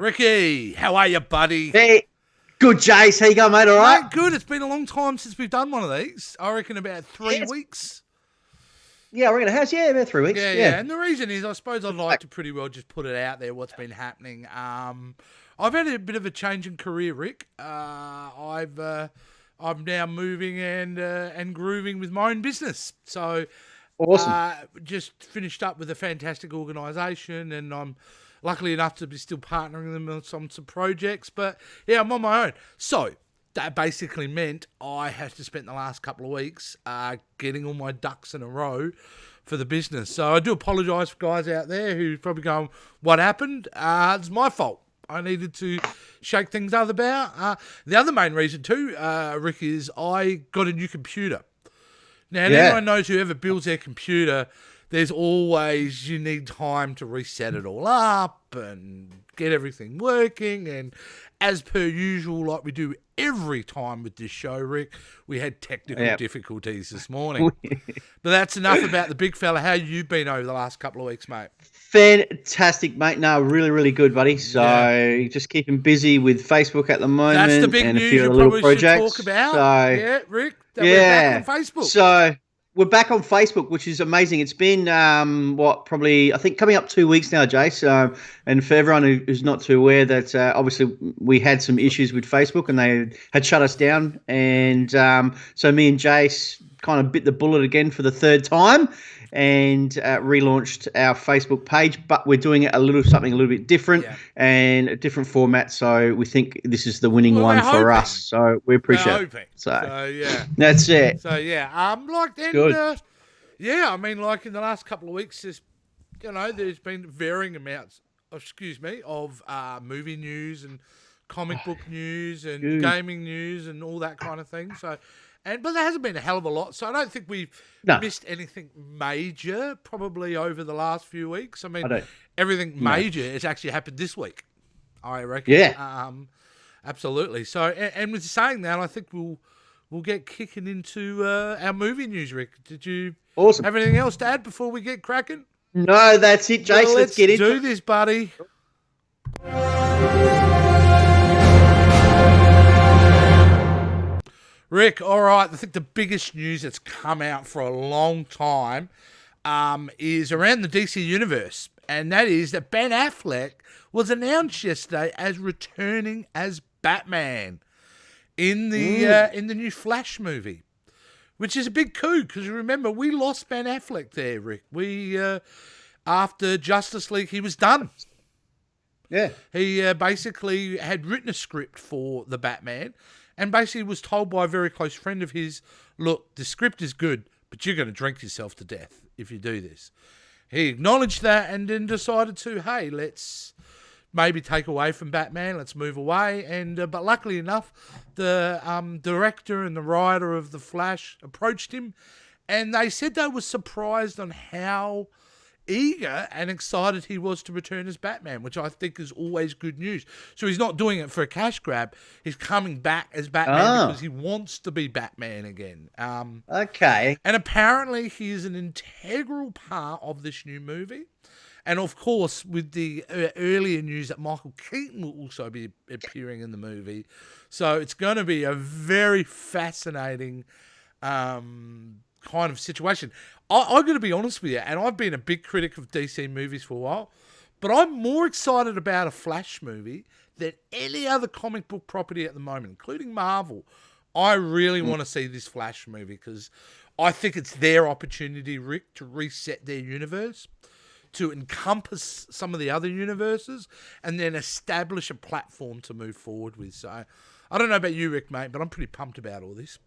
Ricky, how are you, buddy? Hey, good, Jace. How you going, mate? All right? Mate, good. It's been a long time since we've done one of these. I reckon about 3 Yes. weeks. Yeah, I reckon it has. Yeah, about 3 weeks. Yeah. And the reason is, I suppose I'd like to pretty well just put it out there what's been happening. I've had a bit of a change in career, Rick. I'm now moving and grooving with my own business. So, Awesome. Just finished up with a fantastic organisation, and I'm luckily enough to be still partnering them on some projects. But yeah, I'm on my own. So that basically meant I had to spend the last couple of weeks getting all my ducks in a row for the business. So I do apologise for guys out there who's probably going, "What happened?" It's my fault. I needed to shake things up about. The other main reason too, Rick, is I got a new computer. Now, anyone knows whoever builds their computer, there's always, you need time to reset it all up and get everything working. And as per usual, like we do every time with this show, Rick, we had technical difficulties this morning. But that's enough about the big fella. How you been over the last couple of weeks, mate? Fantastic, mate. No, really, really good, buddy. So just keeping busy with Facebook at the moment. That's the big and news a few you other little probably projects. should talk about. So, yeah, Rick, that we're back on Facebook. So we're back on Facebook, which is amazing. It's been, probably, I think, coming up 2 weeks now, Jace. And for everyone who's not too aware that obviously we had some issues with Facebook and they had shut us down. And so me and Jace kind of bit the bullet again for the third time and relaunched our Facebook page, but we're doing it something a little bit different and a different format. So we think this is the winning one for us. So we appreciate it. So yeah, that's it. So yeah, Good. Yeah, I mean, like in the last couple of weeks, there's been varying amounts, of movie news and comic book news and gaming news and all that kind of thing. So. But there hasn't been a hell of a lot, so I don't think we've missed anything major probably over the last few weeks. I mean, everything major has actually happened this week, I reckon. Yeah. Absolutely. So, and with saying that, I think we'll get kicking into our movie news, Rick. Did you have anything else to add before we get cracking? No, that's it, Jace. Well, let's get into it. Do this, buddy. Rick, all right, I think the biggest news that's come out for a long time is around the DC Universe, and that is that Ben Affleck was announced yesterday as returning as Batman in the new Flash movie, which is a big coup because remember we lost Ben Affleck there, Rick. We after Justice League he was done. Yeah, he basically had written a script for the Batman. And basically was told by a very close friend of his, look, the script is good, but you're going to drink yourself to death if you do this. He acknowledged that and then decided to, hey, let's maybe take away from Batman, let's move away. And but luckily enough, the director and the writer of The Flash approached him, and they said they were surprised on how eager and excited he was to return as Batman, which I think is always good news. So he's not doing it for a cash grab. He's coming back as Batman because he wants to be Batman again. Okay. And apparently he is an integral part of this new movie. And of course, with the earlier news that Michael Keaton will also be appearing in the movie. So it's going to be a very fascinating kind of situation. I've got to be honest with you, and I've been a big critic of DC movies for a while, but I'm more excited about a Flash movie than any other comic book property at the moment, including Marvel. I really want to see this Flash movie because I think it's their opportunity, Rick, to reset their universe, to encompass some of the other universes, and then establish a platform to move forward with. So I don't know about you, Rick, mate, but I'm pretty pumped about all this.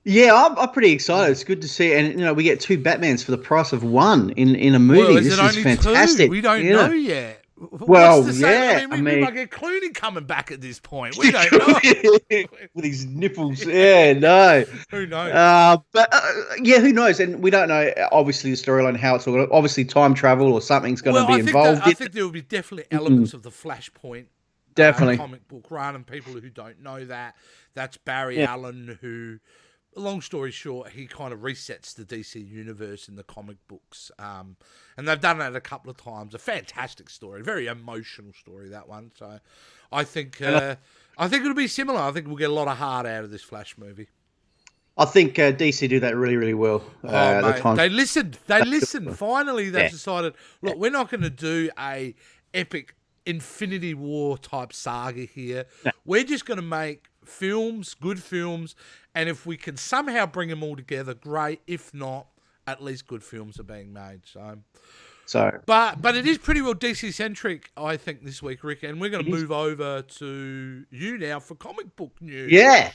Yeah, I'm pretty excited. It's good to see, and we get two Batmans for the price of one in a movie. Well, this is fantastic. Two? We don't know yet. Well, yeah, I mean, we might get Clooney coming back at this point. We don't know with his nipples. Yeah, no. Who knows? Who knows? And we don't know. Obviously, the storyline, how it's all. Obviously, time travel or something's going to be involved. I think there will be definitely elements of the Flashpoint. Definitely comic book run, and people who don't know that's Barry Allen who long story short, he kind of resets the DC universe in the comic books. And they've done that a couple of times. A fantastic story, very emotional story, that one. So I think it'll be similar. I think we'll get a lot of heart out of this Flash movie. I think DC do that really, really well. Mate, they listened. Finally, they've decided, look, we're not going to do a epic Infinity War type saga here. No. We're just going to make films, good films, and if we can somehow bring them all together, great. If not, at least good films are being made. But it is pretty well DC centric, I think, this week, Rick. And we're going to move over to you now for comic book news. Yeah.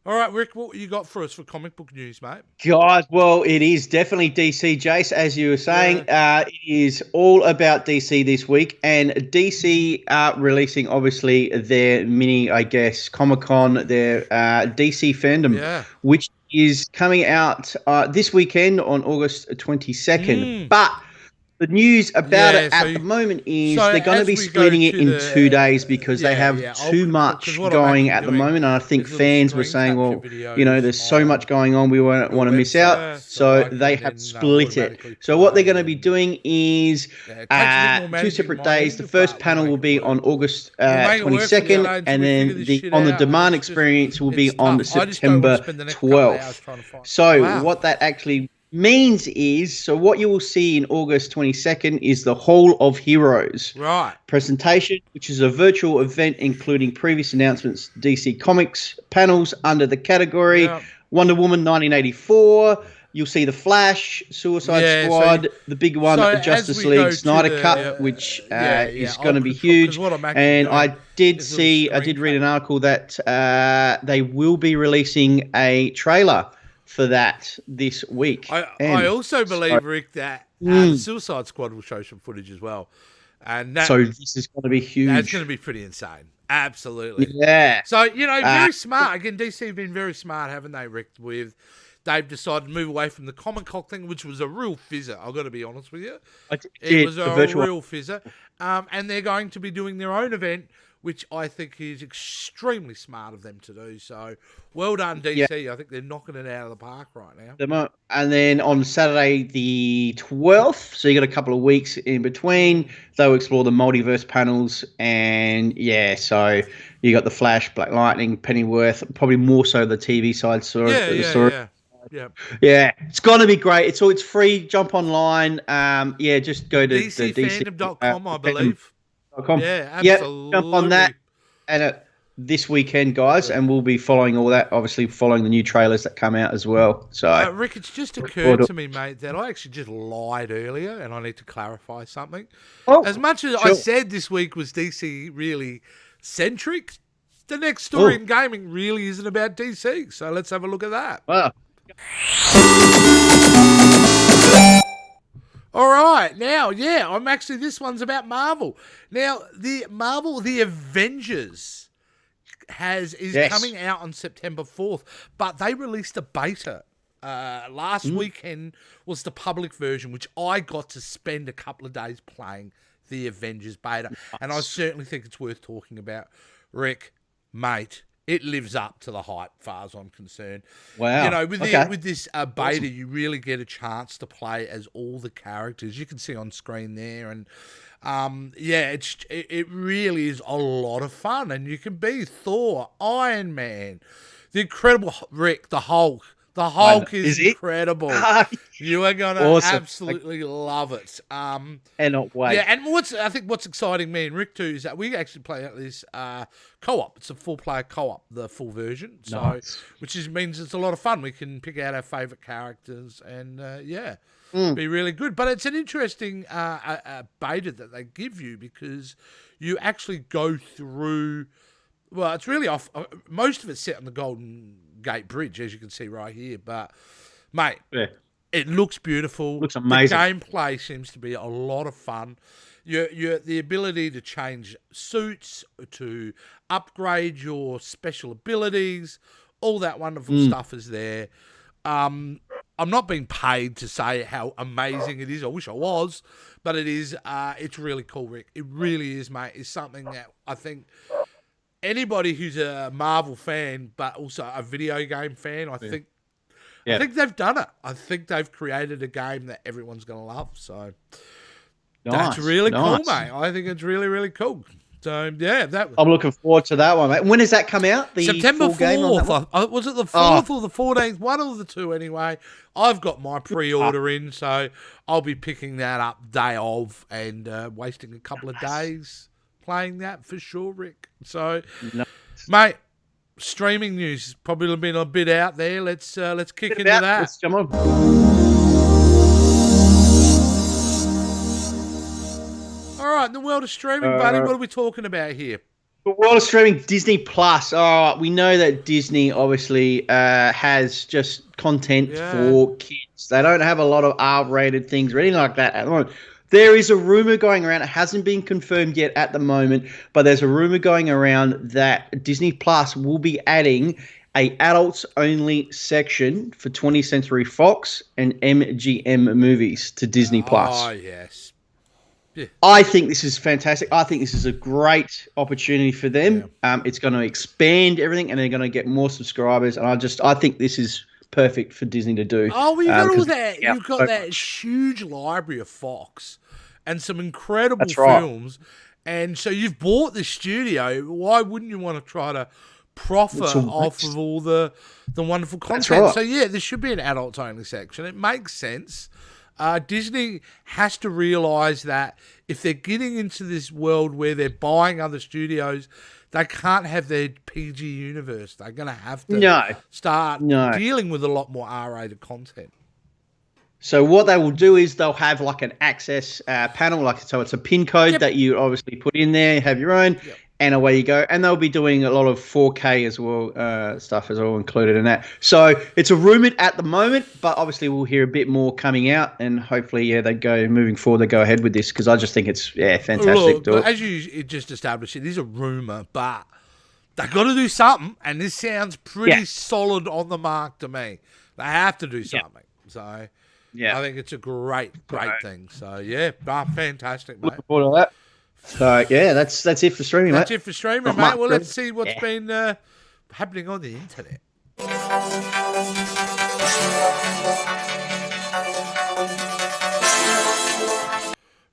All right, Rick, what you got for us for comic book news, mate? Guys, well, it is definitely DC, Jace, as you were saying. Yeah. It is all about DC this week, and DC are releasing, obviously, their mini, I guess, Comic-Con, their DC Fandom, which is coming out this weekend on August 22nd. But the news about it at the moment is they're going to be splitting it in 2 days because they have too much going at the moment. And I think fans were saying, well, there's so much going on, we won't want to miss out. So they have split it. So what they're going to be doing is 2 separate days. The first panel will be on August 22nd, and then the On the Demand experience will be on September 12th. So what that actually means is, so what you will see in August 22nd is the Hall of Heroes presentation, which is a virtual event including previous announcements, DC Comics panels under the category Wonder Woman 1984. You'll see the Flash, Suicide Squad, the big one, Justice League Snyder Cut, which is going to be huge. And I did read an article that they will be releasing a trailer for that this week. I also believe, Rick, that the Suicide Squad will show some footage as well. And so this is going to be huge. That's going to be pretty insane. Absolutely. Yeah. So, very smart. Again, DC have been very smart, haven't they, Rick, they've decided to move away from the Comic Con thing, which was a real fizzer. I've got to be honest with you. It was a real fizzer. And they're going to be doing their own event, which I think is extremely smart of them to do. So, well done, DC. Yeah. I think they're knocking it out of the park right now. And then on Saturday the 12th, so you got a couple of weeks in between, they'll explore the multiverse panels. And, so you got the Flash, Black Lightning, Pennyworth, probably more so the TV side story. Yeah, it's gonna be great. It's free. Jump online. Just go to DCFandom.com, I believe. Yeah, absolutely. Jump on that and this weekend, guys, and we'll be following all that. Obviously, following the new trailers that come out as well. So, Rick, it's just occurred to me, mate, that I actually just lied earlier, and I need to clarify something. As much as I said this week was DC really centric, the next story in gaming really isn't about DC. So let's have a look at that. Wow. All right, now, this one's about Marvel. Now, the Avengers is coming out on September 4th, but they released a beta. Last weekend was the public version, which I got to spend a couple of days playing the Avengers Beta, and I certainly think it's worth talking about. Rick, mate, it lives up to the hype, far as I'm concerned. Wow. With this beta, you really get a chance to play as all the characters you can see on screen there. And, it really is a lot of fun. And you can be Thor, Iron Man, the Incredible Rick, the Hulk. The Hulk is incredible. You are going to absolutely love it. Cannot wait. Yeah, and I think what's exciting me and Rick too is that we actually play out this co-op. It's a full-player co-op, the full version. So, which means it's a lot of fun. We can pick out our favourite characters and, be really good. But it's an interesting beta that they give you because you actually go through... Well, it's really most of it's set on the Golden Gate Bridge, as you can see right here. But, mate, it looks beautiful. Looks amazing. The gameplay seems to be a lot of fun. The ability to change suits, to upgrade your special abilities, all that wonderful stuff is there. I'm not being paid to say how amazing it is. I wish I was, but it is. It's really cool, Rick. It really is, mate. It's something that I think anybody who's a Marvel fan, but also a video game fan, I think they've done it. I think they've created a game that everyone's going to love. So that's really cool, mate. I think it's really, really cool. So, yeah. I'm looking forward to that one, mate. When does that come out? The September 4th. Was it the 4th or the 14th? One of the two, anyway. I've got my pre-order in, so I'll be picking that up day of and wasting a couple of days playing that for sure, Rick. So, mate, streaming news has probably been a bit out there. Let's kick into that. Let's jump on. All right, in the world of streaming, buddy, what are we talking about here? The world of streaming, Disney Plus. All right, we know that Disney obviously has just content for kids. They don't have a lot of R-rated things or anything like that at the moment. There is a rumor going around. It hasn't been confirmed yet at the moment, but there's a rumor going around that Disney Plus will be adding a adults-only section for 20th Century Fox and MGM movies to Disney Plus. Oh, yes. Yeah. I think this is fantastic. I think this is a great opportunity for them. Yeah. It's going to expand everything, and they're going to get more subscribers. And I think this is perfect for Disney to do. Oh, well, you got all that. You've got that huge library of Fox, and some incredible films. And so you've bought the studio. Why wouldn't you want to try to profit off of all the wonderful content? Right. So yeah, there should be an adults only section. It makes sense. Disney has to realise that if they're getting into this world where they're buying other studios, they can't have their PG universe. They're going to have to start dealing with a lot more R-rated content. So what they will do is they'll have like an access panel, so it's a PIN code that you obviously put in there, have your own, and away you go. And they'll be doing a lot of 4K as well, stuff as well included in that. So it's a rumored at the moment, but obviously we'll hear a bit more coming out, and hopefully, moving forward, they go ahead with this, because I just think it's fantastic. Look, as you just established, it is a rumor, but they've got to do something, and this sounds pretty solid on the mark to me. They have to do something. So I think it's a great thing. So fantastic, mate. Looking forward to that. So that's it for streaming, mate. That's it for streaming, mate. Well, let's see what's been happening on the internet.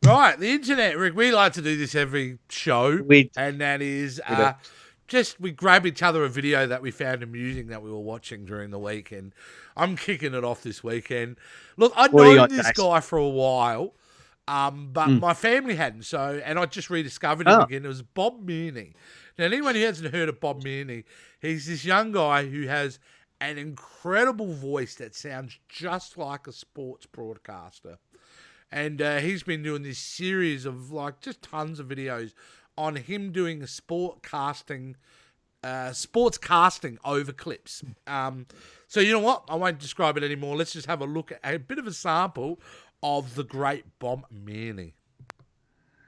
Right, the internet, Rick. We like to do this every show, and that is we grab each other a video that we found amusing that we were watching during the weekend. I'm kicking it off this weekend. Look, I'd known this guy for a while. But my family hadn't, and I just rediscovered him again. It was Bob Meaney. Now, anyone who hasn't heard of Bob Meaney, he's this young guy who has an incredible voice that sounds just like a sports broadcaster. And he's been doing this series of just tons of videos on him doing sports casting over clips. So you know what? I won't describe it anymore. Let's just have a look at a bit of a sample of the great Bob Meaney.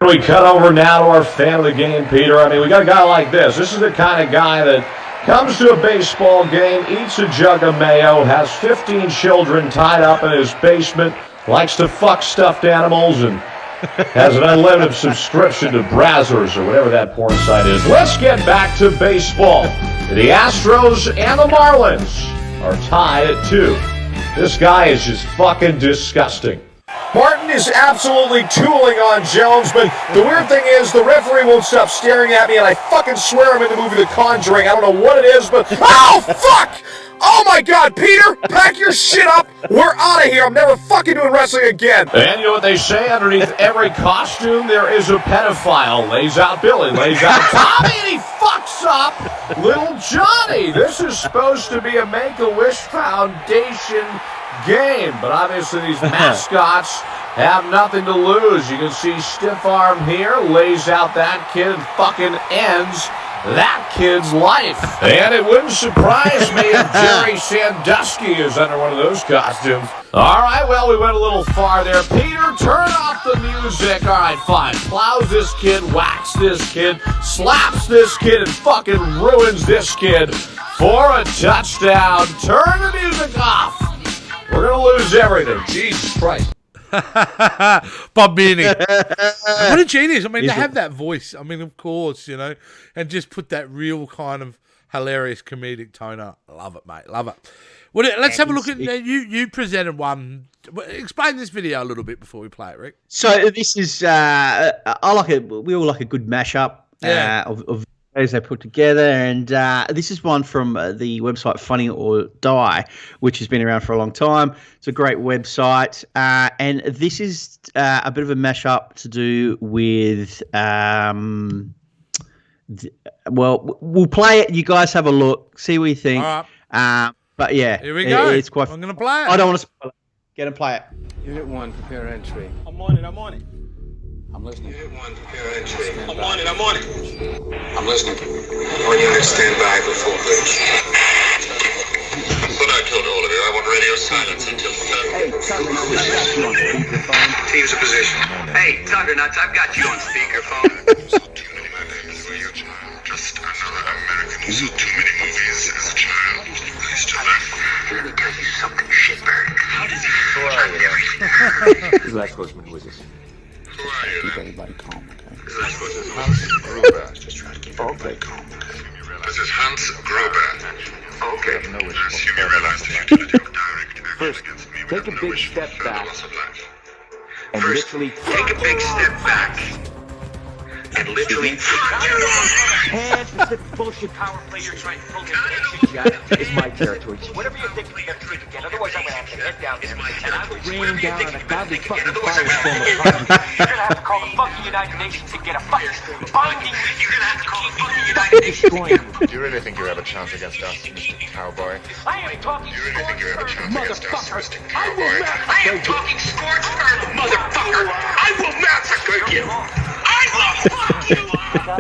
We cut over now to our fan of the game, Peter. I mean, we got a guy like this. This is the kind of guy that comes to a baseball game, eats a jug of mayo, has 15 children tied up in his basement, likes to fuck stuffed animals, and has an unlimited subscription to Brazzers or whatever that porn site is. Let's get back to baseball. The Astros and the Marlins are tied at 2. This guy is just fucking disgusting. Martin is absolutely tooling on Jones, but the weird thing is the referee won't stop staring at me, and I fucking swear I'm in the movie The Conjuring. I don't know what it is, but... Oh, fuck! Oh, my God, Peter! Pack your shit up! We're out of here! I'm never fucking doing wrestling again! And you know what they say? Underneath every costume, there is a pedophile. Lays out Billy, lays out Tommy, and he fucks up little Johnny. This is supposed to be a Make-A-Wish Foundation game, but obviously these mascots have nothing to lose. You can see Stiff Arm here, lays out that kid and fucking ends that kid's life. And it wouldn't surprise me if Jerry Sandusky is under one of those costumes. All right, well, we went a little far there. Peter, turn off the music. All right, fine. Plows this kid, whacks this kid, slaps this kid, and fucking ruins this kid for a touchdown. Turn the music off. We're going to lose everything. Jesus Christ. Bob Meany. What a genius. I mean, to have that voice, I mean, of course, you know, and just put that real kind of hilarious comedic tone up. Love it, mate. Love it. Well, let's have a look at you presented one. Explain this video a little bit before we play it, Rick. So this is I like it. We all like a good mashup of videos they put together, and this is one from the website Funny or Die, which has been around for a long time. It's a great website, and this is a bit of a mashup to do with. Well, we'll play it. You guys have a look, see what you think. All right. But yeah, here we go. It's quite. I'm going to play it. I don't want to spoil it. Get and play it. Unit 1, prepare entry. I'm on it. I'm listening. Unit 1, prepare entry. I'm on it. I'm listening. On unit, stand by for full bridge. What I told all of you, I want radio silence until Hey, Tuggernuts, I've got you on speakerphone. team's in position. Hey, Tuggernuts, I've got you on speakerphone. Too many movies were you a child. Just another American who saw too many movies as a child. He's still there. Let me tell you something, shitbird. How does he? Who are you? This is Last Coachman, who is this? Who are you Keep then? everybody calm, okay? This is Hans Gruber. Just try to keep everybody calm. This is Hans Gruber. Okay. No I wish assume you realize the futility of direct action First, against me take would a have no big wish for step further back. loss of life. and First, literally take a big step back. And literally hands with the bullshit power play you're trying to pull this bullshit jack is my territory. Whatever you think you're gonna take again, otherwise I'm gonna have to get down there and I will rain down on a godly fucking firestorm of punishment. You're gonna have to call the fucking United Nations to get a fucking binding. You're gonna have to call the fucking United Nations. Do you really think you have a chance against us, Mr. Cowboy? I am talking You really think you have a chance against us, motherfucker. Mr. I will Cowboy? I am talking scorched earth, motherfucker. I will massacre you. I will fuck you up.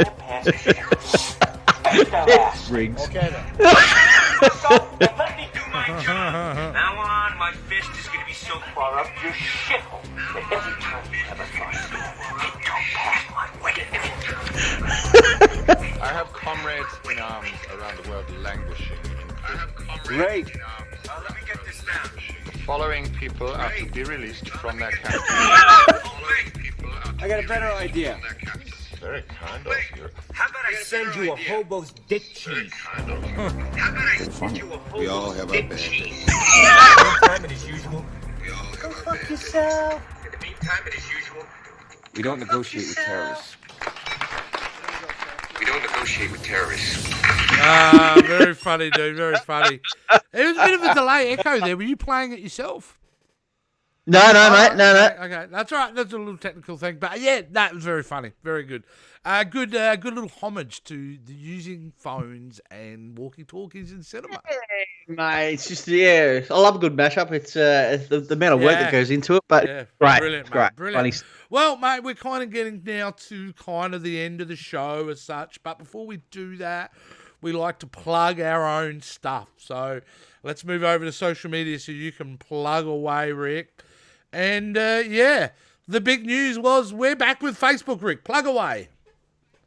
Riggs. Let me do my job. Now on, my fist is gonna be so far up your shithole that every time you have a thought, it don't pass my wicked. I have comrades in arms around the world languishing in prison. Great. Let me get this down. The following people are to be released from their camp. I got a better idea. Very kind of you. How about I Send you a hobo's dick cheese. How about I send you a whole We all have our dick bad cheese? Time as usual. Go fuck yourself. In the meantime, it is usual. We don't negotiate with terrorists. We don't negotiate with terrorists. Very funny, dude. Very funny. It was a bit of a delay echo there. Were you playing it yourself? No, mate. No. Okay, that's all right. That's a little technical thing, but yeah, that was very funny. Very good. Good little homage to the using phones and walkie-talkies in cinema. Mate, it's just I love a good mashup. It's the amount of work that goes into it, but Yeah, great, brilliant, it's mate, great. brilliant. Funny. Well, mate, we're kind of getting now to kind of the end of the show as such, but before we do that, we like to plug our own stuff. So let's move over to social media so you can plug away, Rick. And the big news was we're back with Facebook, Rick. Plug away.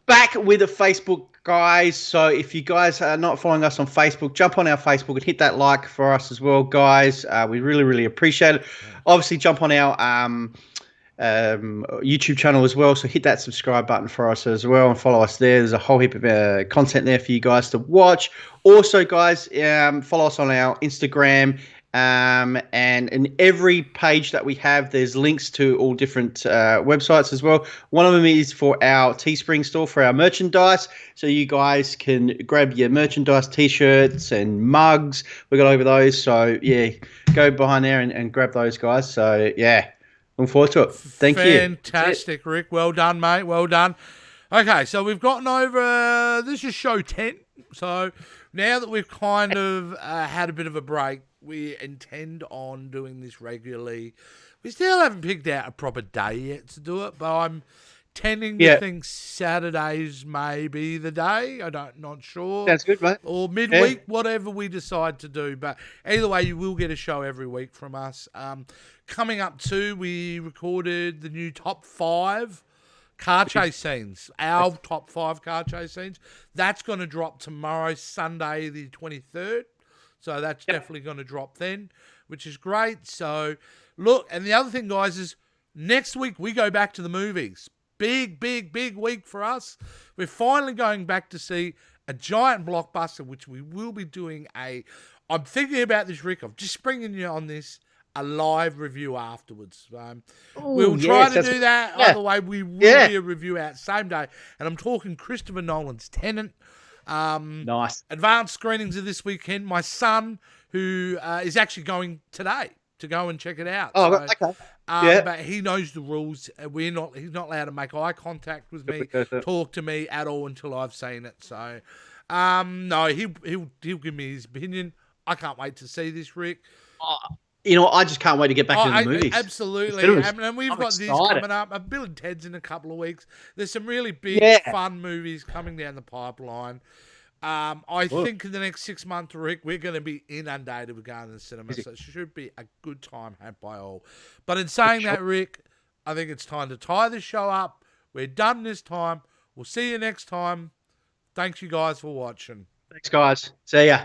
Back with a Facebook, guys. So if you guys are not following us on Facebook, jump on our Facebook and hit that like for us as well, guys. We really, really appreciate it. Obviously, jump on our YouTube channel as well. So hit that subscribe button for us as well and follow us there. There's a whole heap of content there for you guys to watch. Also, guys, follow us on our Instagram. And in every page that we have, there's links to all different websites as well. One of them is for our Teespring store for our merchandise. So you guys can grab your merchandise, T-shirts and mugs. We got over those. So, yeah, go behind there and grab those, guys. So, yeah, looking forward to it. Thank you. Fantastic, Rick. Well done, mate. Well done. Okay, so we've gotten over, this is show 10. So now that we've kind of had a bit of a break, we intend on doing this regularly. We still haven't picked out a proper day yet to do it, but I'm tending to think Saturdays may be the day. Not sure. Sounds good, mate. Or midweek, whatever we decide to do. But either way, you will get a show every week from us. Coming up too, we recorded the new top 5 car chase scenes. Our top 5 car chase scenes. That's going to drop tomorrow, Sunday the 23rd. So that's definitely going to drop then. which is great. So, look, and the other thing, guys, is next week we go back to the movies. Big week for us. We're finally going back to see a giant blockbuster, which we will be doing I'm thinking about this, Rick. I'm just bringing you on this, a live review afterwards. We'll try to do that. Yeah. Either way, we will be a review out same day. And I'm talking Christopher Nolan's Tenet. Nice. Advanced screenings of this weekend. My son, who is actually going today to go and check it out. Oh, So, okay. Yeah. But he knows the rules. He's not allowed to make eye contact with me, talk to me at all until I've seen it. So, no, he'll give me his opinion. I can't wait to see this, Rick. I just can't wait to get back to the movies. Absolutely. And we've got this coming up. Bill and Ted's in a couple of weeks. There's some really big, fun movies coming down the pipeline. I think in the next 6 months, Rick, we're going to be inundated with going to the cinema. So it should be a good time had by all. But in saying that, Rick, I think it's time to tie this show up. We're done this time. We'll see you next time. Thanks, you guys, for watching. Thanks, guys. See ya.